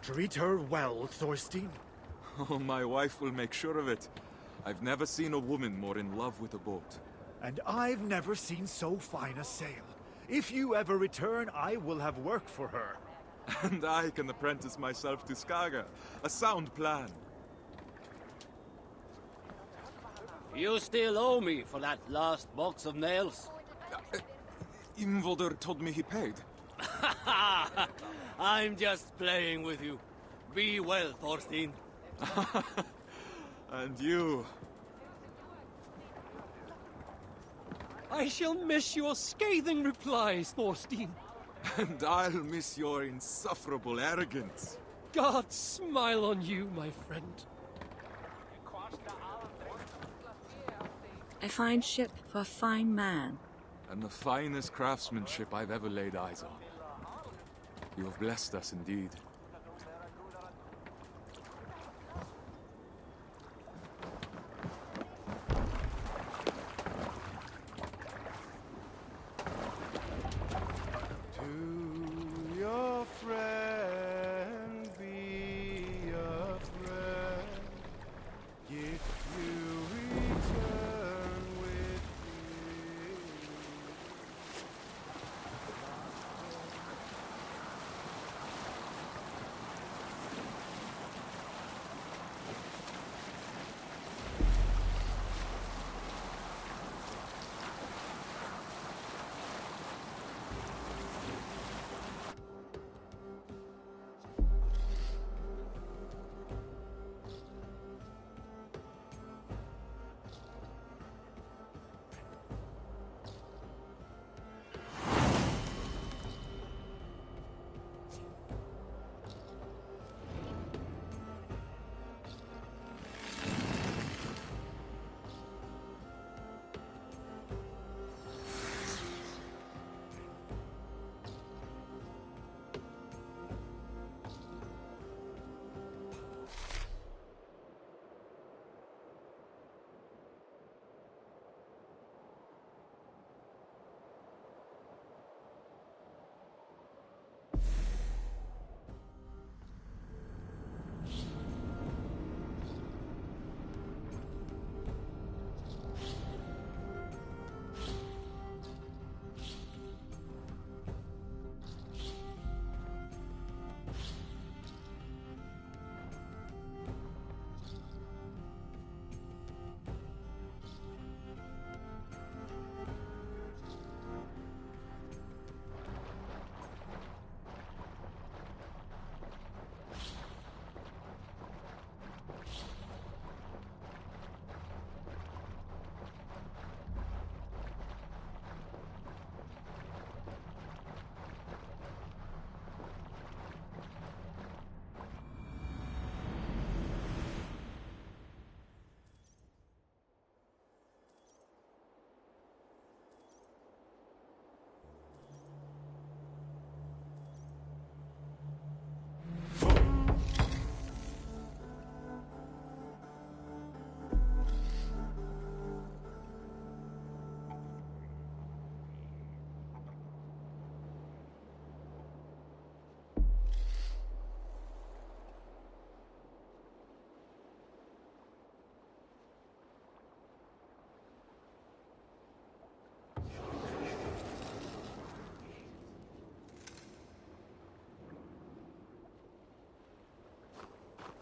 Treat her well, Thorstein. Oh, my wife will make sure of it. I've never seen a woman more in love with a boat. And I've never seen so fine a sail. If you ever return, I will have work for her. And I can apprentice myself to Skaga. A sound plan. You still owe me for that last box of nails. Imvolder told me he paid. I'm just playing with you. Be well, Thorstein. And you. I shall miss your scathing replies, Thorstein. And I'll miss your insufferable arrogance. God smile on you, my friend. A fine ship for a fine man. And the finest craftsmanship I've ever laid eyes on. You have blessed us indeed. To your friend be a friend, if you return with me.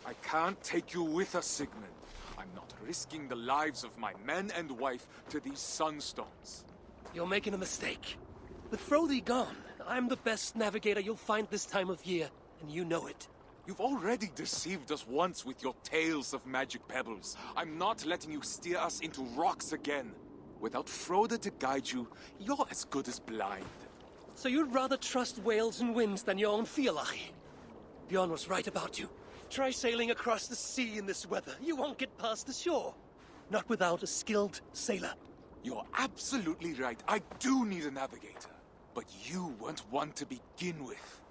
I can't take you with us, Sigmund. I'm not risking the lives of my men and wife to these sunstones. You're making a mistake. With Frodi gone, I'm the best navigator you'll find this time of year, and you know it. You've already deceived us once with your tales of magic pebbles. I'm not letting you steer us into rocks again. Without Frode to guide you, you're as good as blind. So you'd rather trust whales and winds than your own Fialachi? Bjorn was right about you. Try sailing across the sea in this weather. You won't get past the shore. Not without a skilled sailor. You're absolutely right. I do need a navigator. But you weren't one to begin with.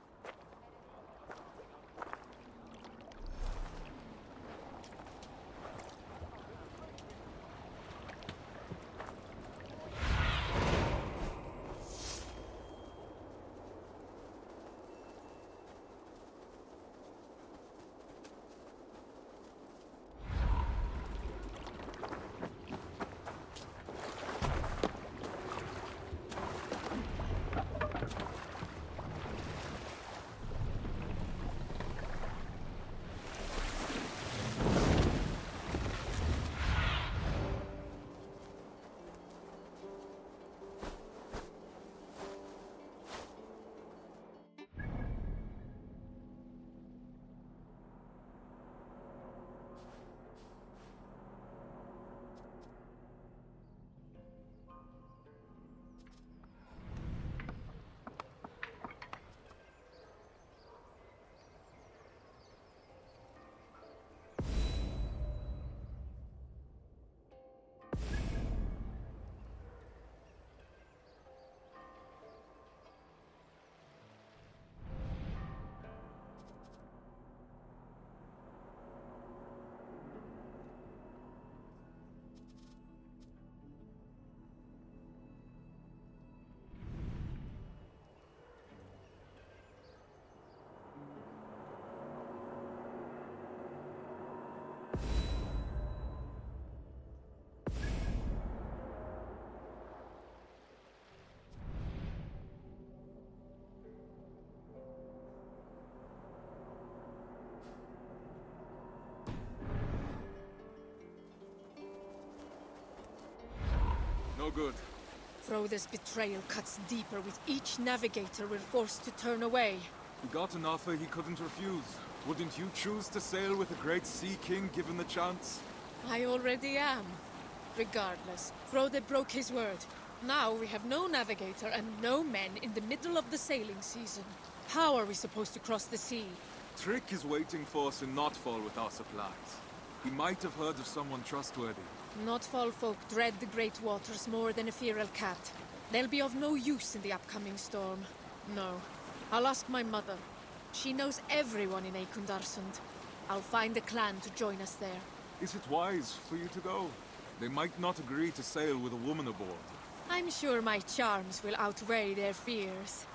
good. Frode's betrayal cuts deeper with each navigator we're forced to turn away. He got an offer he couldn't refuse. Wouldn't you choose to sail with a great sea king given the chance? I already am. Regardless, Frode broke his word. Now we have no navigator and no men in the middle of the sailing season. How are we supposed to cross the sea? Trick is waiting for us in Notfall with our supplies. He might have heard of someone trustworthy. Notfall folk dread the great waters more than a feral cat. They'll be of no use in the upcoming storm. No. I'll ask my mother. She knows everyone in Ekundarsund. I'll find a clan to join us there. Is it wise for you to go? They might not agree to sail with a woman aboard. I'm sure my charms will outweigh their fears.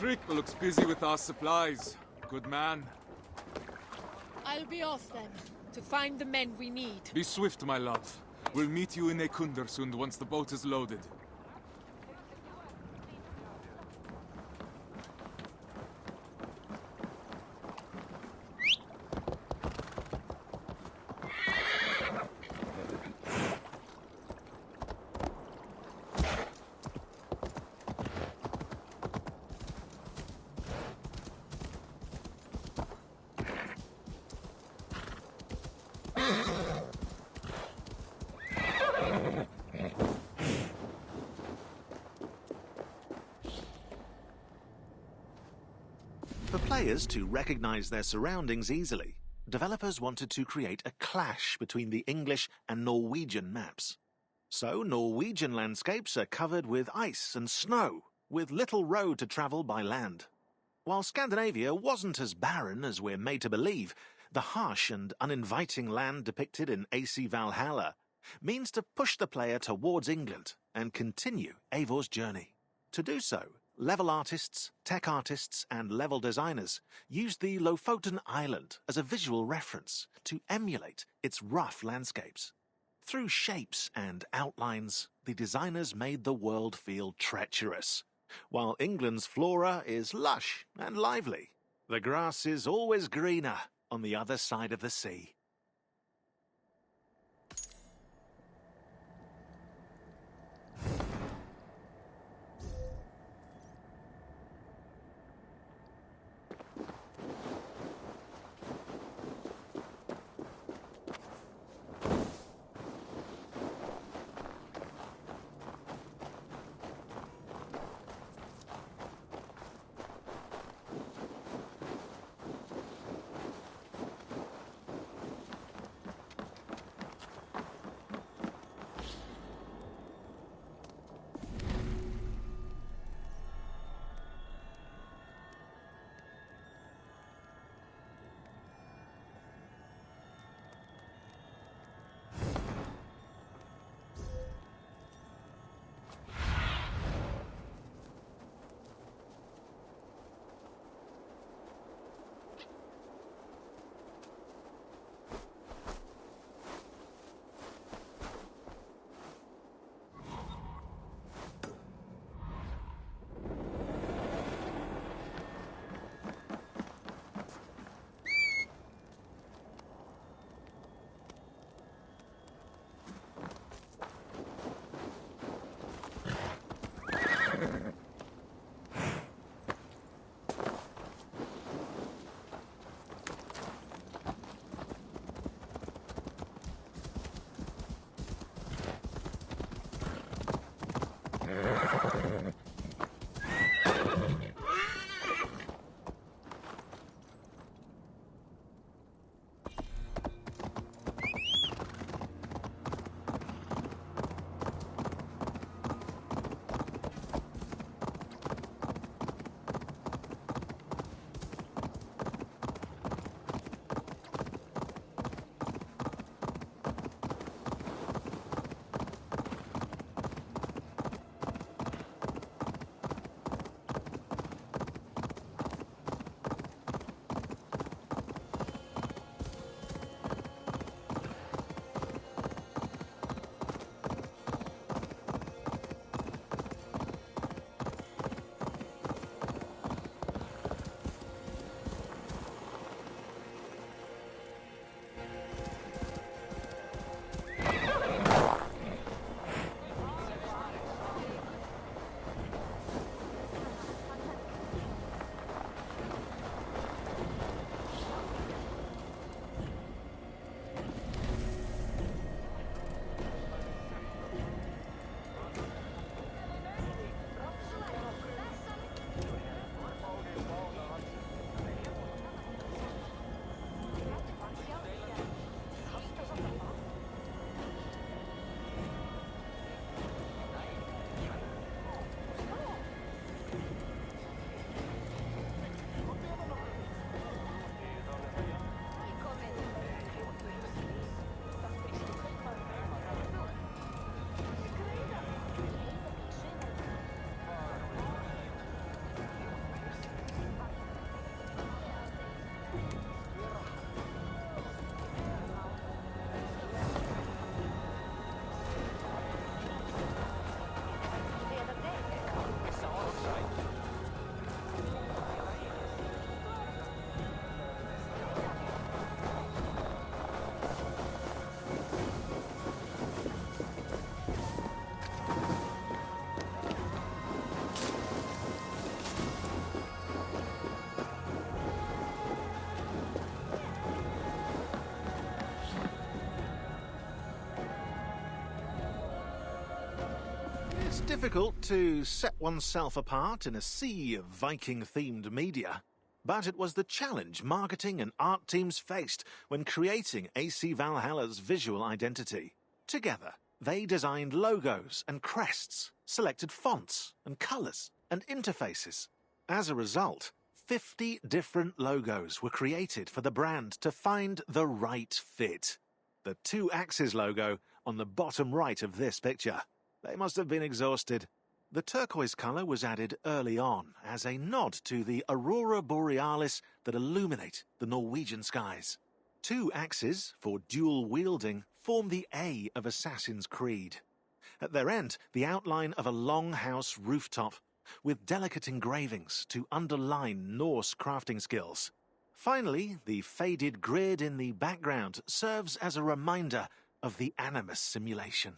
Trick looks busy with our supplies. Good man. I'll be off then, to find the men we need. Be swift, my love. We'll meet you in Ekundarsund once the boat is loaded. For players to recognize their surroundings easily, developers wanted to create a clash between the English and Norwegian maps. So Norwegian landscapes are covered with ice and snow, with little road to travel by land. While Scandinavia wasn't as barren as we're made to believe, the harsh and uninviting land depicted in AC Valhalla means to push the player towards England and continue Eivor's journey. To do so, level artists, tech artists, and level designers used the Lofoten Island as a visual reference to emulate its rough landscapes. Through shapes and outlines, the designers made the world feel treacherous, while England's flora is lush and lively. The grass is always greener on the other side of the sea. difficult to set oneself apart in a sea of Viking-themed media, but it was the challenge marketing and art teams faced when creating AC Valhalla's visual identity. Together, they designed logos and crests, selected fonts and colours and interfaces. As a result, 50 different logos were created for the brand to find the right fit. The 2 axes logo on the bottom right of this picture. They must have been exhausted. The turquoise colour was added early on as a nod to the aurora borealis that illuminate the Norwegian skies. 2 axes for dual wielding form the A of Assassin's Creed. At their end, the outline of a longhouse rooftop, with delicate engravings to underline Norse crafting skills. Finally, the faded grid in the background serves as a reminder of the Animus simulation.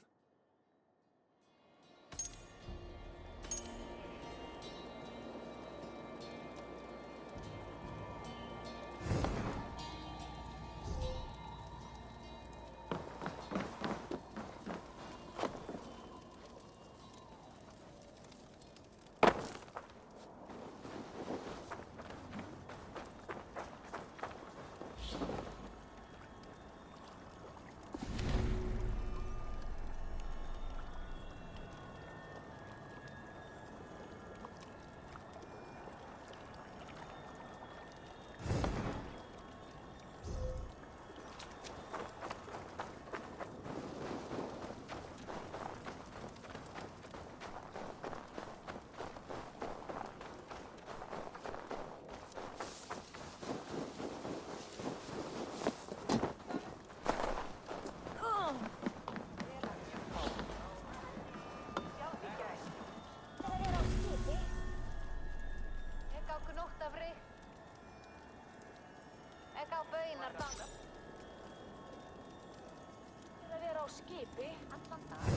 skipi allan dag.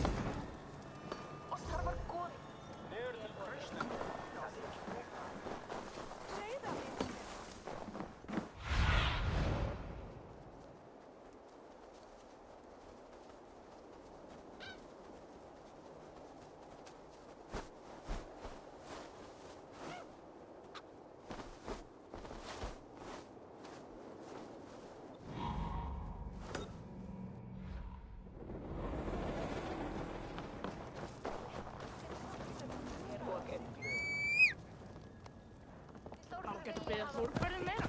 Og þar var goði. Niður til kristni. Geta beðið fórferðin meira.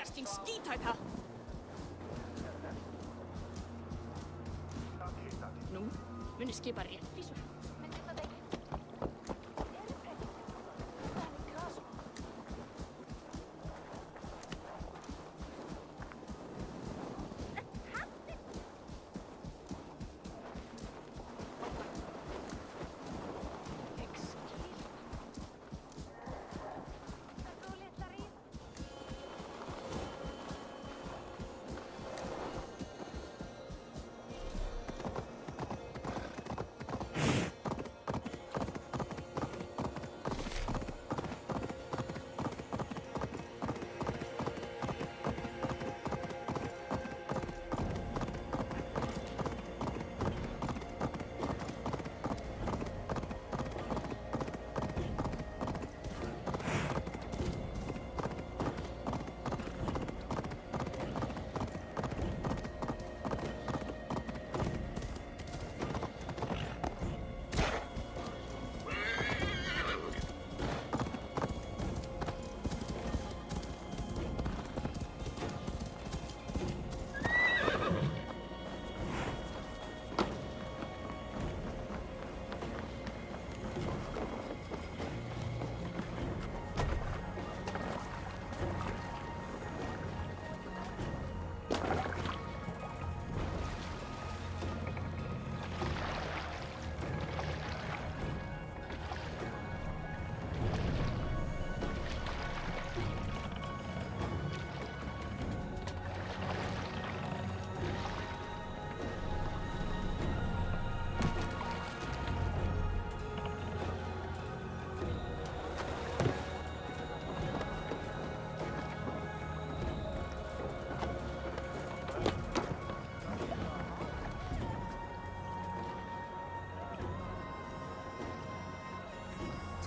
casting skítæta. Nú, muni skipa rétt í svo.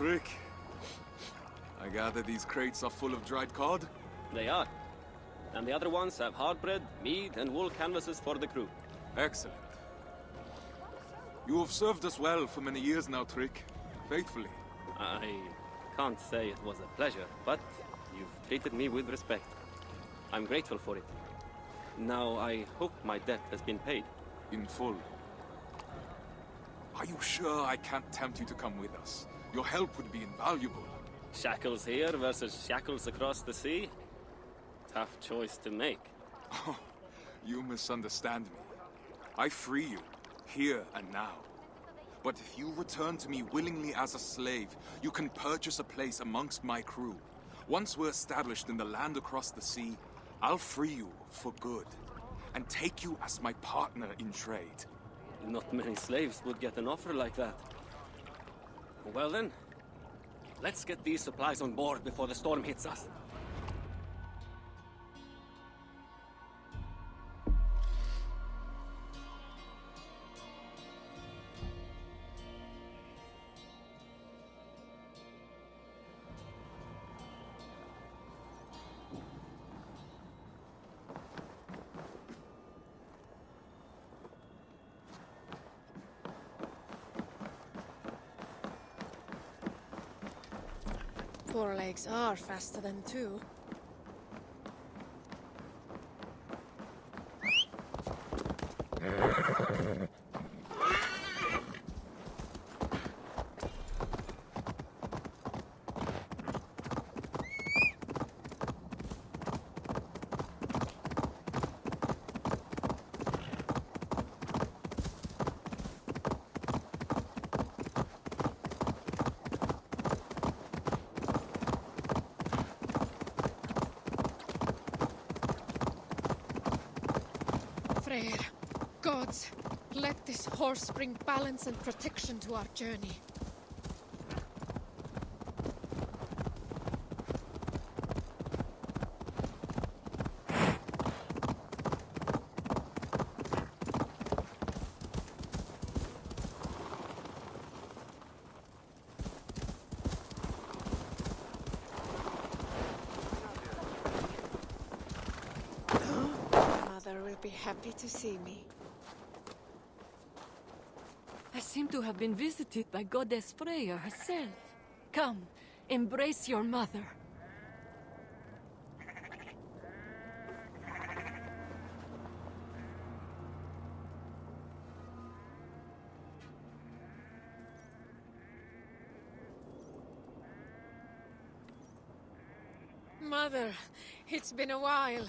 Trick. I gather these crates are full of dried cod? They are. And the other ones have hard bread, meat, and wool canvases for the crew. Excellent. You have served us well for many years now, Trick. Faithfully. I can't say it was a pleasure, but you've treated me with respect. I'm grateful for it. Now, I hope my debt has been paid. In full. Are you sure I can't tempt you to come with us? Your help would be invaluable. Shackles here versus shackles across the sea? Tough choice to make. Oh, you misunderstand me. I free you, here and now. But if you return to me willingly as a slave, you can purchase a place amongst my crew. Once we're established in the land across the sea, I'll free you for good, and take you as my partner in trade. Not many slaves would get an offer like that. Well then, let's get these supplies on board before the storm hits us. Four legs are faster than two. Freyr, gods, let this horse bring balance and protection to our journey. Mother will be happy to see me. I seem to have been visited by Goddess Freya herself. Come, embrace your mother. Mother, it's been a while.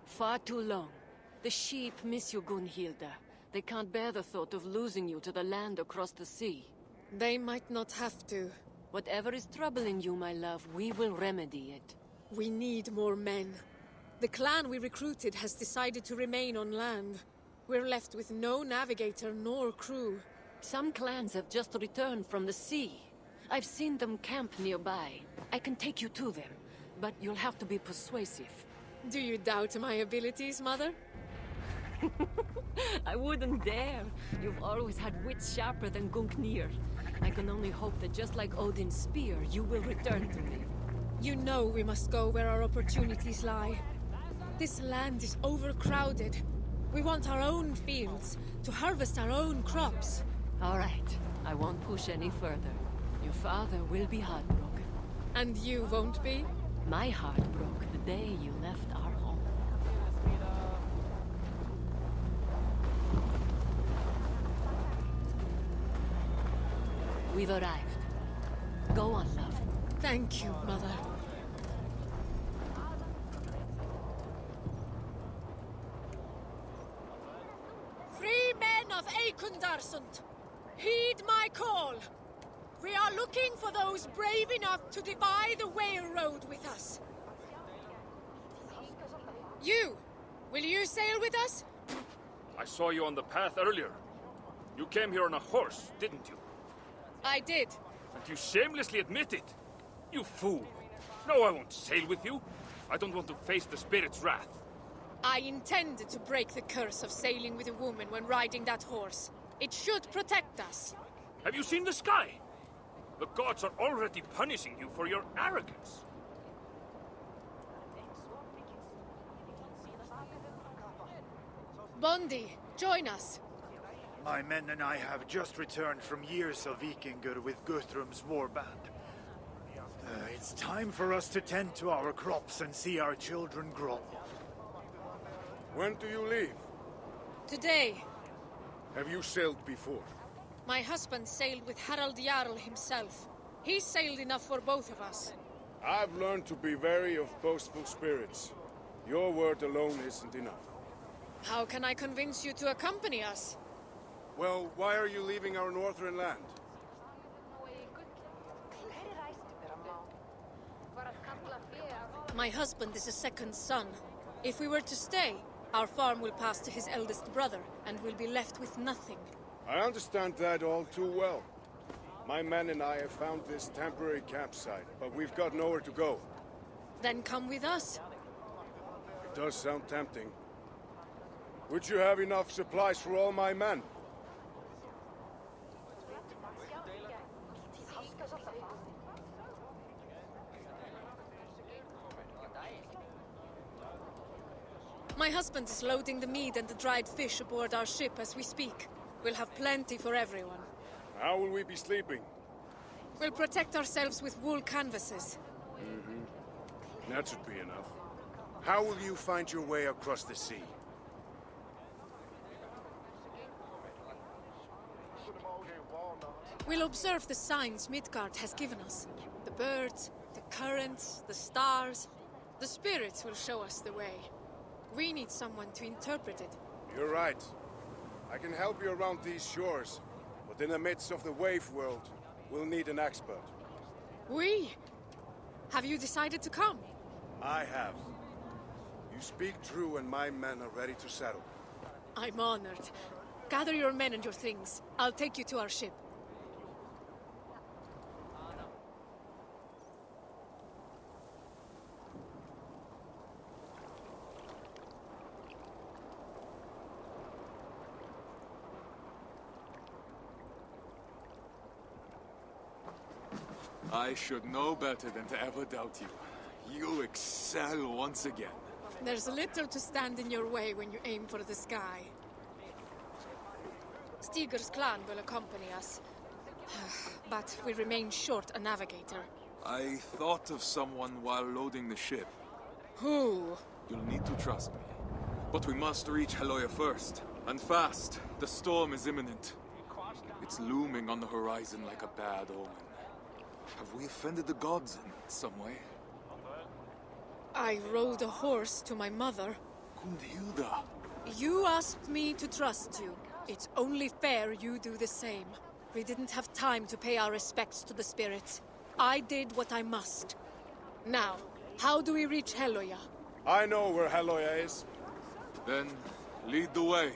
Far too long. The sheep miss you, Gunhilda. They can't bear the thought of losing you to the land across the sea. They might not have to. Whatever is troubling you, my love, we will remedy it. We need more men. The clan we recruited has decided to remain on land. We're left with no navigator nor crew. Some clans have just returned from the sea. I've seen them camp nearby. I can take you to them, but you'll have to be persuasive. Do you doubt my abilities, Mother? I wouldn't dare. You've always had wits sharper than Gungnir. I can only hope that just like Odin's spear, you will return to me. You know we must go where our opportunities lie. This land is overcrowded. We want our own fields, to harvest our own crops. All right, I won't push any further. Your father will be heartbroken. And you won't be? My heart broke the day you left our home. We've arrived. Go on, love. Thank you, Mother. Free men of Eikundarsund, heed my call. We are looking for those brave enough to divide the Whale Road with us. You! Will you sail with us? I saw you on the path earlier. You came here on a horse, didn't you? I did. And you shamelessly admit it. You fool. No, I won't sail with you. I don't want to face the spirit's wrath. I intended to break the curse of sailing with a woman when riding that horse. It should protect us. Have you seen the sky? The gods are already punishing you for your arrogance. Bondi, join us. My men and I have just returned from years of Vikingur with Guthrum's warband. It's time for us to tend to our crops and see our children grow. When do you leave? Today, Have you sailed before? my husband sailed with Harald Jarl himself. He sailed enough for both of us. I've learned to be wary of boastful spirits. Your word alone isn't enough. How can I convince you to accompany us? Well, why are you leaving our northern land? My husband is a second son. If we were to stay, our farm will pass to his eldest brother, and we'll be left with nothing. I understand that all too well. My men and I have found this temporary campsite, but we've got nowhere to go. Then come with us. It does sound tempting. Would you have enough supplies for all my men? My husband is loading the meat and the dried fish aboard our ship as we speak. We'll have plenty for everyone. How will we be sleeping? We'll protect ourselves with wool canvases. That should be enough. How will you find your way across the sea? We'll observe the signs Midgard has given us. The birds, the currents, the stars. The spirits will show us the way. We need someone to interpret it. You're right. I can help you around these shores, but in the midst of the wave world, we'll need an expert. We? Have you decided to come? I have. You speak true and my men are ready to settle. I'm honored. Gather your men and your things. I'll take you to our ship. I should know better than to ever doubt you. You excel once again. There's little to stand in your way when you aim for the sky. Stigur's clan will accompany us. But we remain short a navigator. I thought of someone while loading the ship. Who? You'll need to trust me. But we must reach Heloia first. And fast. The storm is imminent. It's looming on the horizon like a bad omen. Have we offended the gods in some way? I rode a horse to my mother. Gundhilda. You asked me to trust you. It's only fair you do the same. We didn't have time to pay our respects to the spirits. I did what I must. Now, how do we reach Heloya? I know where Heloya is. Then lead the way.